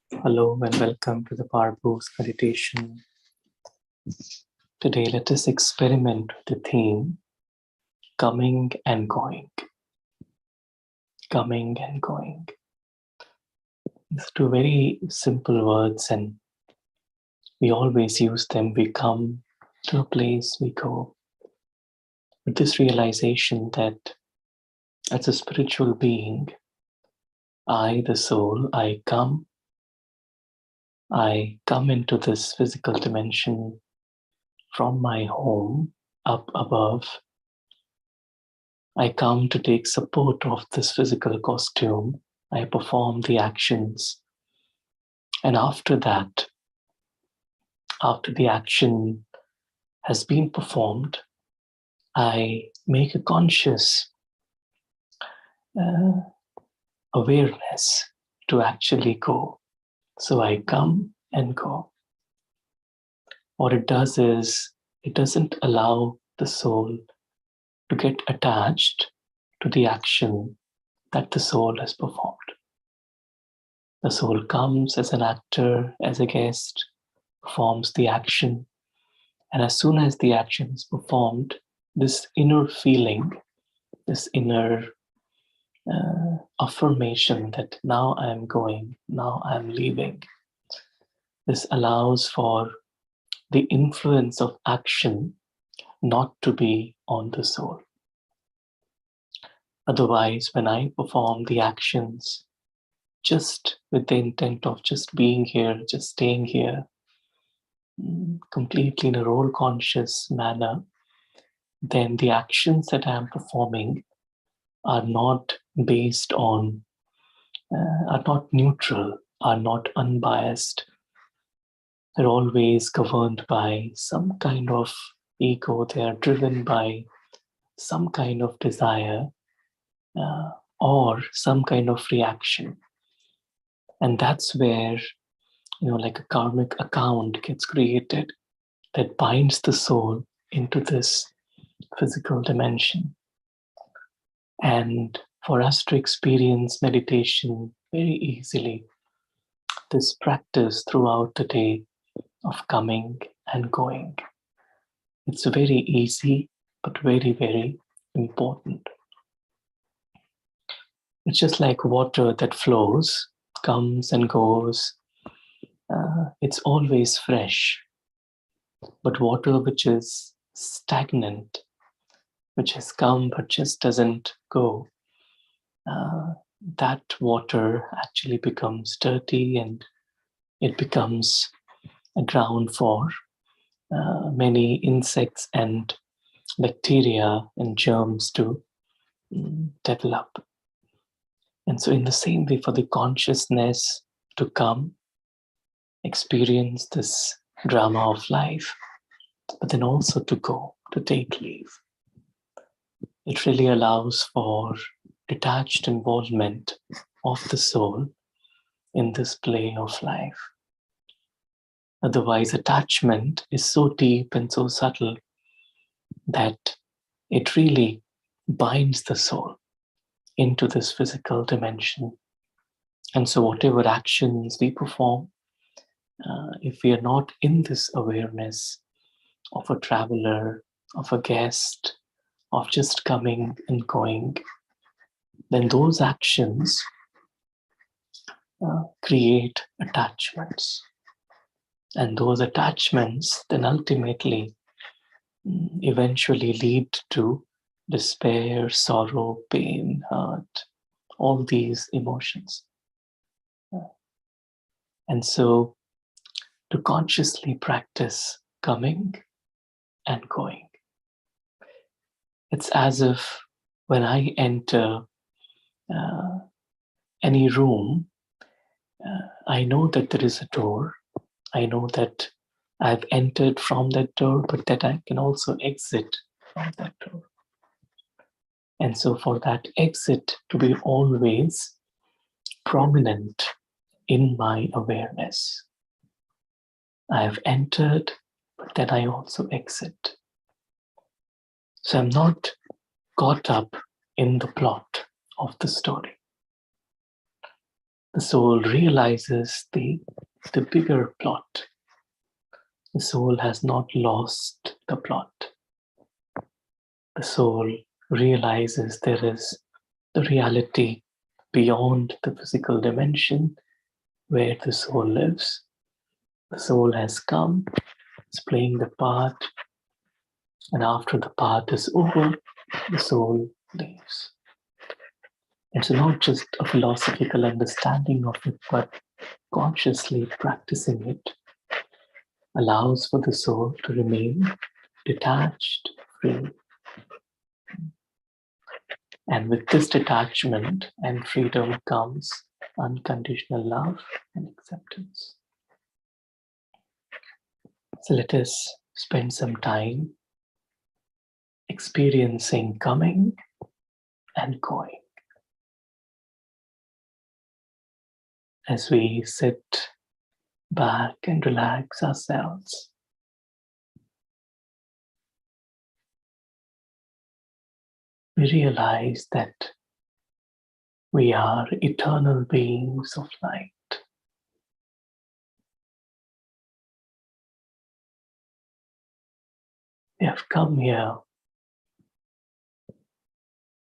Hello and welcome to the POWERBOOST meditation. Today, let us experiment with the theme coming and going. Coming and going. These two very simple words, and we always use them. We come to a place, we go. With this realization that as a spiritual being, I, the soul, I come into this physical dimension from my home up above. I come to take support of this physical costume. I perform the actions. And after that, after the action has been performed, I make a conscious awareness to actually go. So I come and go. What it does is, it doesn't allow the soul to get attached to the action that the soul has performed. The soul comes as an actor, as a guest, performs the action, and as soon as the action is performed, this inner feeling, this inner affirmation that now I am going, now I am leaving, this allows for the influence of action not to be on the soul. Otherwise, when I perform the actions just with the intent of just being here, just staying here, completely in a role conscious manner, then the actions that I am performing are not based on, are not neutral, are not unbiased. They're always governed by some kind of ego. They are driven by some kind of desire or some kind of reaction. And that's where, like a karmic account gets created that binds the soul into this physical dimension. And for us to experience meditation very easily, this practice throughout the day of coming and going, it's very easy, but very, very important. It's just like water that flows, comes and goes. It's always fresh. But water which is stagnant, which has come but just doesn't go, that water actually becomes dirty, and it becomes a ground for many insects and bacteria and germs to develop. And so in the same way, for the consciousness to come, experience this drama of life, but then also to go, to take leave, it really allows for detached involvement of the soul in this play of life. Otherwise, attachment is so deep and so subtle that it really binds the soul into this physical dimension. And so whatever actions we perform, if we are not in this awareness of a traveler, of a guest, of just coming and going, then those actions create attachments. And those attachments then ultimately, eventually lead to despair, sorrow, pain, hurt, all these emotions. And so to consciously practice coming and going, it's as if when I enter any room, I know that there is a door. I know that I've entered from that door, but that I can also exit from that door. And so for that exit to be always prominent in my awareness, I have entered, but then I also exit. So I'm not caught up in the plot of the story. the soul realizes the bigger plot. The soul has not lost the plot. The soul realizes there is the reality beyond the physical dimension where the soul lives. The soul has come, it's playing the part, and after the part is over, the soul leaves. It's not just a philosophical understanding of it, but consciously practicing it allows for the soul to remain detached, free. And with this detachment and freedom comes unconditional love and acceptance. So let us spend some time experiencing coming and going. As we sit back and relax ourselves, we realize that we are eternal beings of light. We have come here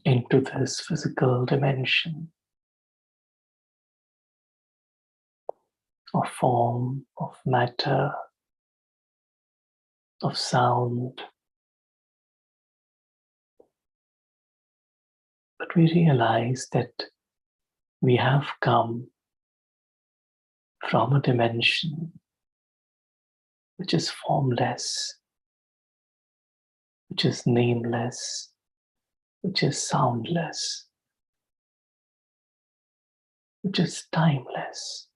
into this physical dimension of form, of matter, of sound. But we realize that we have come from a dimension which is formless, which is nameless, which is soundless, which is timeless.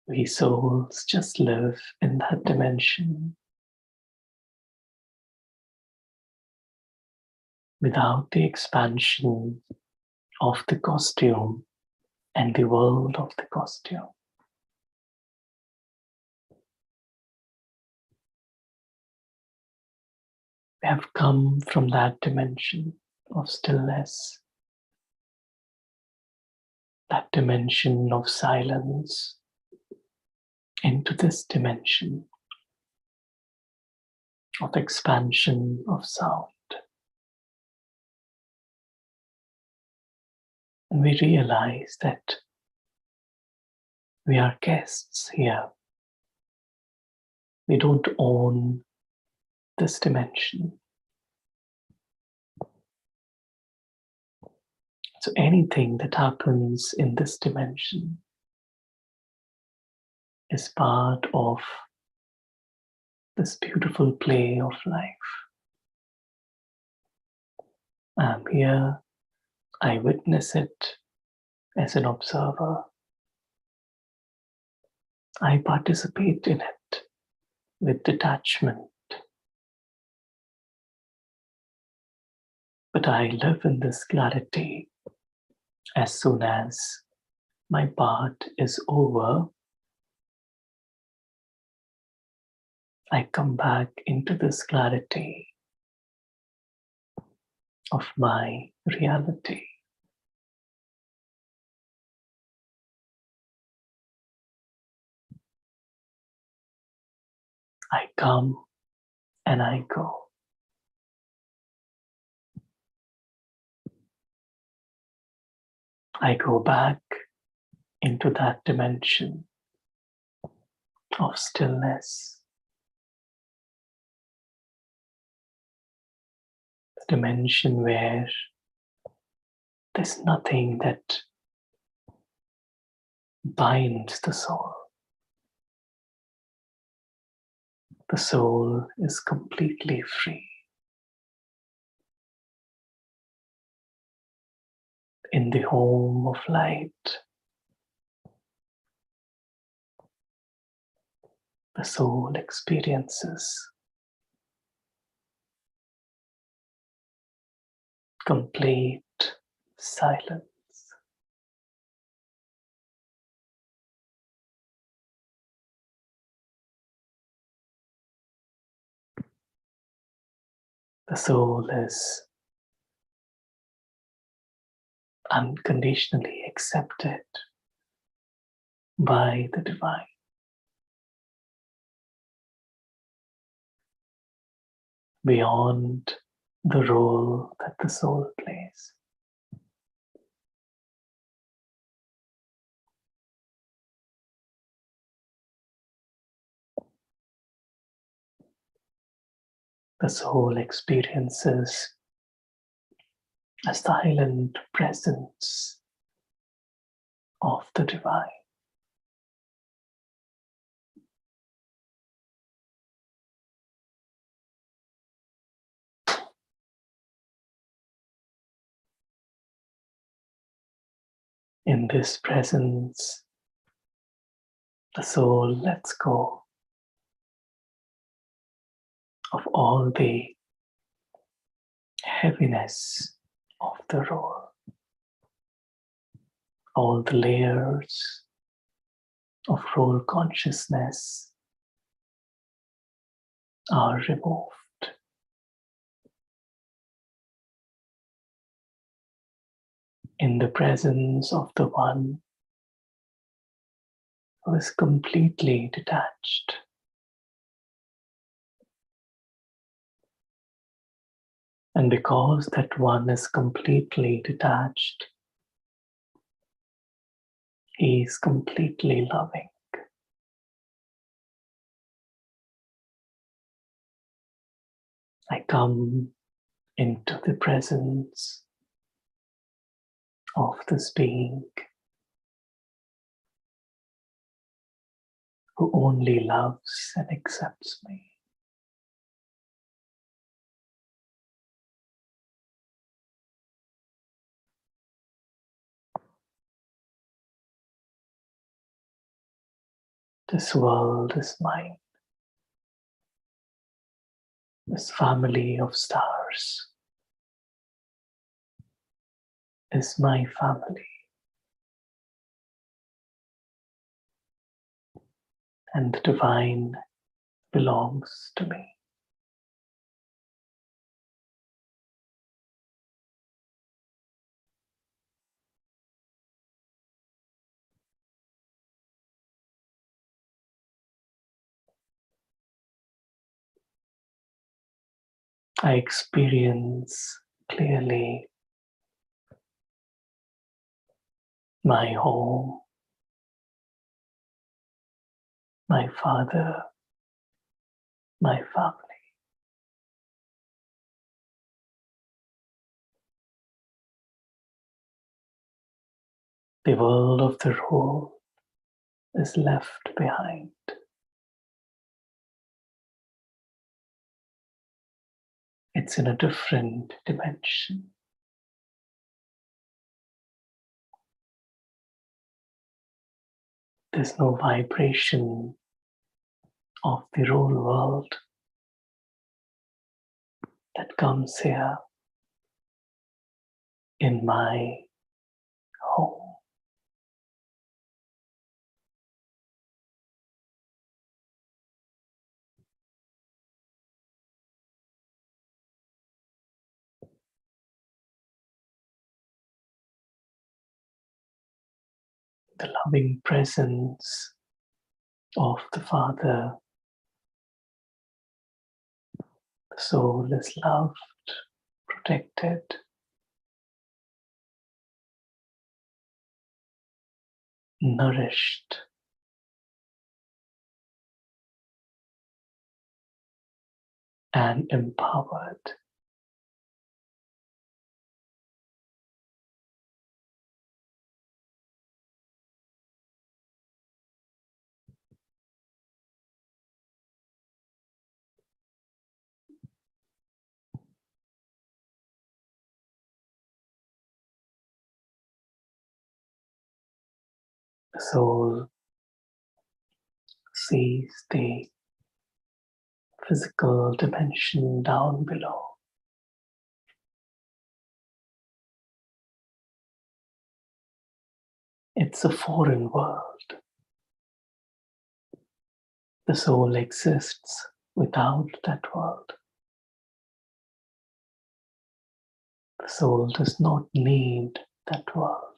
We souls just live in that dimension without the expansion of the costume and the world of the costume. We have come from that dimension of stillness, that dimension of silence, into this dimension of expansion of sound. And we realize that we are guests here. We don't own this dimension. So anything that happens in this dimension is part of this beautiful play of life. I'm here, I witness it as an observer. I participate in it with detachment. But I live in this clarity. As soon as my part is over, I come back into this clarity of my reality. I come and I go. I go back into that dimension of stillness, the dimension where there's nothing that binds the soul. The soul is completely free. In the home of light, the soul experiences complete silence. The soul is unconditionally accepted by the divine. Beyond the role that the soul plays. The soul experiences a silent presence of the divine. In this presence, the soul lets go of all the heaviness of the role, all the layers of role consciousness are removed. In the presence of the one who is completely detached. And because that one is completely detached, he is completely loving. I come into the presence of this being who only loves and accepts me. This world is mine. This family of stars is my family. And the divine belongs to me. I experience clearly my home, my father, my family. The world of the role is left behind. It's in a different dimension. There's no vibration of the role world that comes here in my home. The loving presence of the Father. The soul is loved, protected, nourished, and empowered. The soul sees the physical dimension down below. It's a foreign world. The soul exists without that world. The soul does not need that world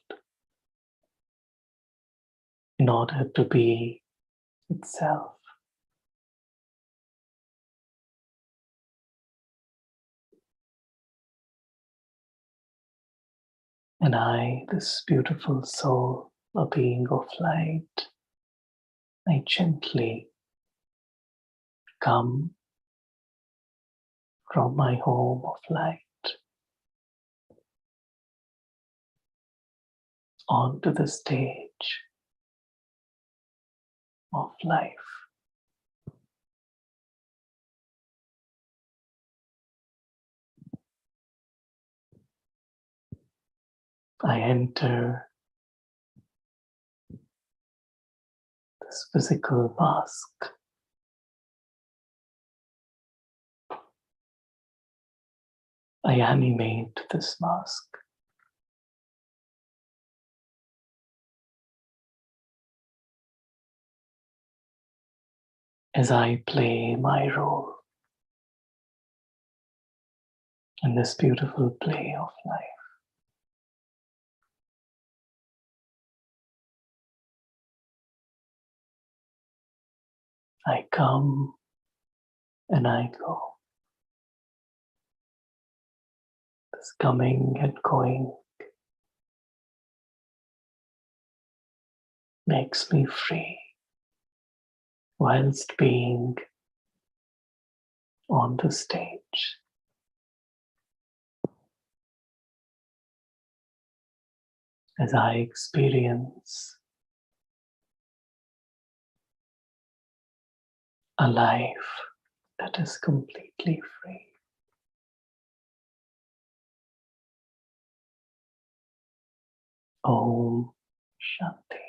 in order to be itself. And I, this beautiful soul, a being of light, I gently come from my home of light onto the stage of life. I enter this physical mask. I animate this mask. As I play my role in this beautiful play of life. I come and I go. This coming and going makes me free whilst being on the stage. As I experience a life that is completely free. Om Shanti.